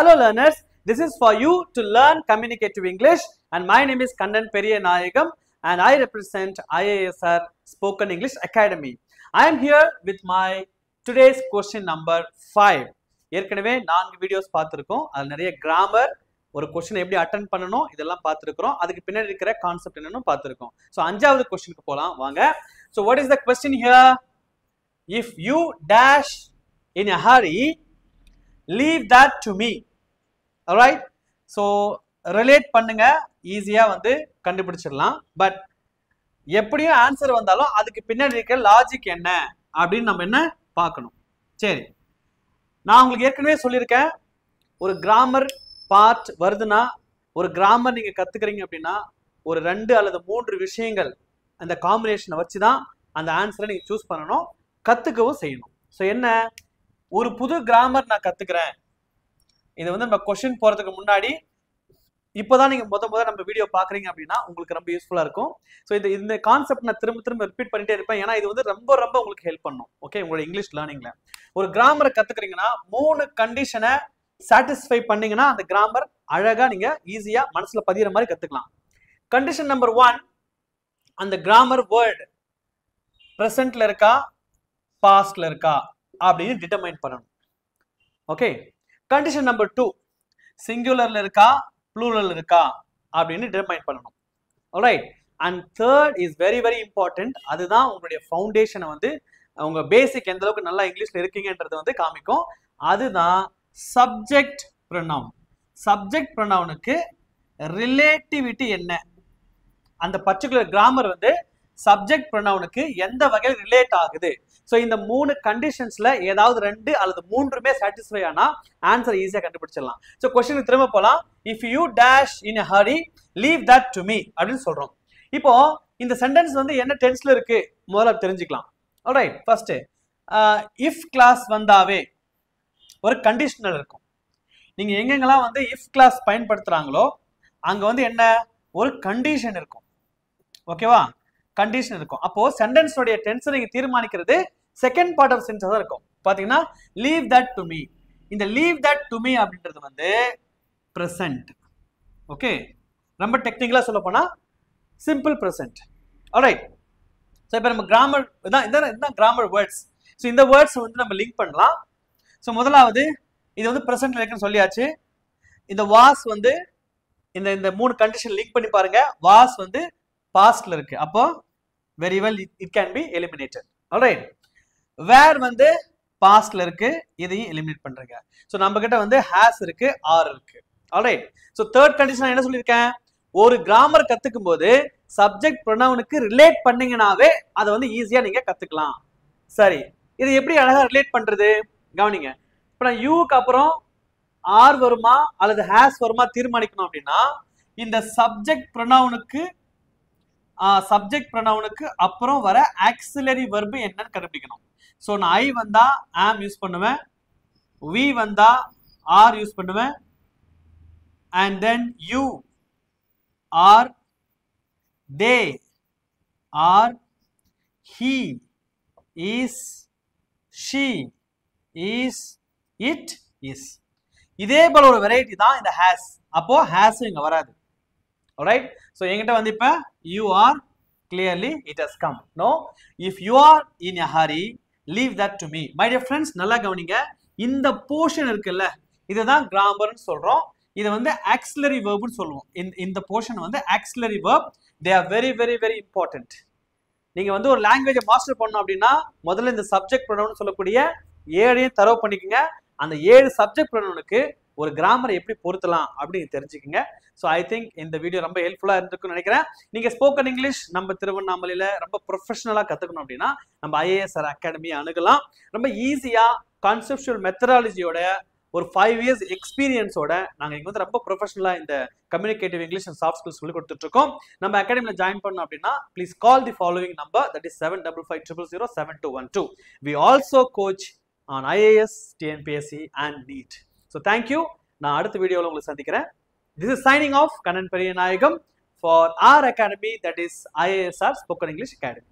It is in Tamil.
Hello learners, this is for you to learn communicative English and my name is Kannan Periyanayagam and I represent IASR Spoken English Academy. I am here with my today's question number 5. ஏற்கனவே 4 வீடியோஸ் பார்த்திருக்கோம். அதுல நிறைய கிராமர், ஒரு क्वेश्चन எப்படி அட்டெண்ட் பண்ணனும் இதெல்லாம் பார்த்திருக்கோம். அதுக்கு பின்னாடி இருக்கிற கான்செப்ட் என்னன்னு பார்த்திருக்கோம். சோ அஞ்சாவது क्वेश्चनக்கு போலாம் வாங்க. So what is the question here? If you dash in a hurry, leave that to me. Alright, so relate பண்ணுங்க, ஈஸியா வந்து கண்டுபிடிச்சிடலாம். பட் எப்படியும் ஆன்சர் வந்தாலும் அதுக்கு பின்னாடி இருக்கிற லாஜிக் என்ன அப்படின்னு நம்ம என்ன பார்க்கணும். சரி, நான் உங்களுக்கு ஏற்கனவே சொல்லியிருக்கேன், ஒரு கிராமர் பார்ட் வருதுன்னா, ஒரு கிராமர் நீங்க கத்துக்கிறீங்க அப்படின்னா ஒரு 2 அல்லது 3 விஷயங்கள் அந்த காம்பினேஷனை வச்சு தான் அந்த ஆன்சரை நீங்க சூஸ் பண்ணணும், கத்துக்கவும் செய்யணும். ஸோ என்ன, ஒரு புது கிராமர் நான் கத்துக்கிறேன், இது வந்து நம்ம கொஸ்டின் போறதுக்கு முன்னாடி இப்போதான் நீங்க முத நம்ம வீடியோ பாக்குறீங்க அப்படின்னா உங்களுக்கு ரொம்ப யூஸ்ஃபுல்லா இருக்கும். ஸோ இந்த கான்செப்ட் நான் திரும்ப ரிப்பீட் பண்ணிட்டே இருப்பேன், ஏன்னா இது வந்து ரொம்ப உங்களுக்கு ஹெல்ப் பண்ணும். ஓகே, உங்களோட இங்கிலீஷ் லேர்னிங்ல ஒரு கிராமரை கத்துக்கிறீங்கன்னா 3 கண்டிஷனை சாட்டிஸ்ஃபை பண்ணீங்கன்னா அந்த கிராமர் அழகா நீங்க ஈஸியா மனசுல பதிகிற மாதிரி கத்துக்கலாம். கண்டிஷன் நம்பர் 1, அந்த கிராமர் வேர்டு பிரசன்ட்ல இருக்கா பாஸ்ட்ல இருக்கா அப்படின்னு டிட்டர்மைன் பண்ணணும். ஓகே, கண்டிஷன் நம்பர் 2, சிங்குலர்ல இருக்கா ப்ளூரல் இருக்கா அப்படின்னு டிட்டர்மைன் பண்ணணும். Alright, and third is very important. அதுதான் உங்களுடைய ஃபவுண்டேஷனை வந்து உங்க பேசிக் எந்த அளவுக்கு நல்லா இங்கிலீஷ்ல இருக்கீங்கன்றது வந்து காமிக்கும். அதுதான் சப்ஜெக்ட் ப்ரொனவுன். சப்ஜெக்ட் ப்ரொனவுனுக்கு ரிலேட்டிவிட்டி என்ன, அந்த பர்டிகுலர் கிராமர் வந்து சப்ஜெக்ட் ப்ரொனவுனுக்கு எந்த வகையில் ரிலேட் ஆகுது. ஸோ இந்த 3 கண்டிஷன்ஸ்ல ஏதாவது 2 அல்லது 3மே சாட்டிஸ்ஃபை ஆனா ஆன்சர் ஈஸியா கண்டுபிடிச்சிடலாம். ஸோ கொஸ்டினுக்கு திரும்ப போலாம். If you dash in a Hari, leave that to me அப்படின்னு சொல்றோம். இப்போ இந்த சென்டென்ஸ் வந்து என்ன டென்ஸ்ல இருக்கு முதல்ல தெரிஞ்சுக்கலாம். ஆல்ரைட், ஃபர்ஸ்ட் இஃப் கிளாஸ் வந்தாவே ஒரு கண்டிஷனல் இருக்கும். நீங்க எங்கெங்கெல்லாம் வந்து இஃப் கிளாஸ் பயன்படுத்துறாங்களோ அங்க வந்து என்ன ஒரு கண்டிஷன் இருக்கும். ஓகேவா, கண்டிஷன் இருக்கும். அப்போ சென்டென்ஸோட டென்ஸ் நீங்க தீர்மானிக்கிறது செகண்ட் பார்ட் ஆஃப் சென்டென்ஸ் தான் இருக்கும். பாத்தீங்கன்னா லீவ் தட் டு மீ, இந்த லீவ் தட் டு மீ அப்படின்றது வந்து பிரசன்ட். ஓகே, ரொம்ப டெக்னிக்கலா சொல்ல போனா சிம்பிள் பிரசன்ட். ஆல்ரைட், ஸோ இப்போ நம்ம கிராமர் இதான் கிராமர் வேர்ட்ஸ். ஸோ இந்த வேர்ட்ஸ் வந்து நம்ம லிங்க் பண்ணலாம். ஸோ முதலாவது இது வந்து பிரசன்ட்ல இருக்குன்னு சொல்லியாச்சு. இந்த வாஸ் வந்து இந்த 3 கண்டிஷன் லிங்க் பண்ணி பாருங்க. வாஸ் வந்து பாஸ்ட்ல இருக்கு, அப்போ very well it can be eliminated. Alright, where வந்து பாஸ்ட்ல இருக்கு, இதையும் எலிமினேட் பண்றீங்க. ஸோ நம்ம கிட்ட வந்து ஹேஸ் இருக்கு, ஆர் இருக்கு. ஆல்ரைட், ஸோ தேர்ட் கண்டிஷன் என்ன சொல்லியிருக்கேன், ஒரு கிராமர் கத்துக்கும் போது சப்ஜெக்ட் ப்ரொனவுனுக்கு ரிலேட் பண்ணீங்கன்னாவே அதை வந்து ஈஸியா நீங்க கத்துக்கலாம். சரி, இது எப்படி அழகா ரிலேட் பண்றது கவனிங்க. இப்போ நான் யூக்கு அப்புறம் ஆர் வருமா அல்லது ஹேஸ் வருமா தீர்மானிக்கணும் அப்படின்னா இந்த சப்ஜெக்ட் ப்ரொனவுனுக்கு அப்புறம் வர ஆக்சிலரி வெர்ப் என்னன்னு கண்டுபிடிக்கணும். ஸோ நான் ஐ வந்தா ஆம் யூஸ் பண்ணுவேன், வி வந்தா ஆர் யூஸ் பண்ணுவேன், and then you are, they are, he is, she is, it is. இதே போல ஒரு வெரைட்டி தான் இந்த ஹேஸ். அப்போ ஹேஸ் இங்க வராது. Alright, so என்கிட்ட வந்து இப்ப you are, clearly it has come. No, if you are in a hurry, leave that to me. My dear friends, நல்லா கவனிங்க, இந்த போர்ஷன் இருக்குல்ல இதுதான் கிராமர்னு சொல்றோம். இது வந்து ஆக்சிலரி வெர்ப்னு சொல்லுவோம். இந்த போர்ஷன் வந்து auxiliary verb. they are very important. நீங்க வந்து ஒரு லாங்குவேஜை மாஸ்டர் பண்ணணும் அப்படின்னா முதல்ல இந்த சப்ஜெக்ட் ப்ரொனவுன் சொல்லக்கூடிய 7 தரவு பண்ணிக்கங்க. அந்த 7 சப்ஜெக்ட் ப்ரொனவுனுக்கு ஒரு கிராமரை எப்படி பொருத்தலாம் அப்படின்னு தெரிஞ்சுக்கங்க. ஸோ ஐ திங்க் இந்த வீடியோ ரொம்ப ஹெல்ப்ஃபுல்லா இருந்திருக்குன்னு நினைக்கிறேன். நீங்க ஸ்போக்கன் இங்கிலீஷ் நம்ம திருவண்ணாமலையில ரொம்ப ப்ரொஃபஷனலா கத்துக்கணும் அப்படின்னா நம்ம ஐஏஎஸ்ஆர் அகாடமியை அணுகலாம். ரொம்ப ஈஸியா கான்செப்சுவல் மெத்தடாலஜியோட ஒரு 5 years எக்ஸ்பீரியன்ஸோட நாங்க இங்க வந்து ரொம்ப ப்ரொஃபஷனலா இந்த communicative English and soft skills சொல்லி கொடுத்துட்டு இருக்கோம். நம்ம அகாடமியில ஜாயின் பண்ணணும் அப்படின்னா please call the following number, that is 75500712. We also coach on IAS, TNPSC and NEET. So thank you. நான் அடுத்த வீடியோல உங்களை சந்திக்கிறேன். This is signing off, Kannan Periyanayagam for our academy, that is IASR Spoken English Academy.